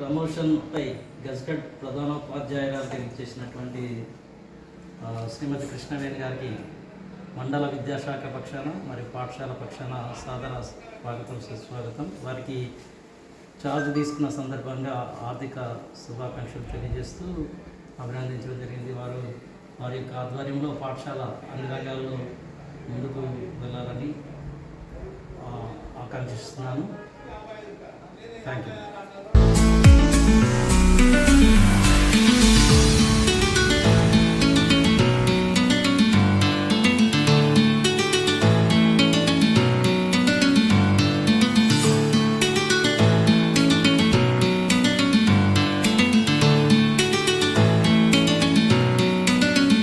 ప్రమోషన్పై gazetted ప్రధానోపాధ్యాయురాలు చేసినటువంటి శ్రీమతి కృష్ణవేణి గారికి మండల విద్యాశాఖ పక్షాన మరియు పాఠశాల పక్షాన సాదర స్వాగతం సుస్వాగతం. వారికి ఛార్జ్ తీసుకున్న సందర్భంగా ఆర్థిక శుభాకాంక్షలు తెలియజేస్తూ అభినందించడం జరిగింది. వారి యొక్క ఆధ్వర్యంలో పాఠశాల అన్ని రంగాల్లో ముందుకు వెళ్ళాలని ఆకాంక్షిస్తున్నాను. Thank you.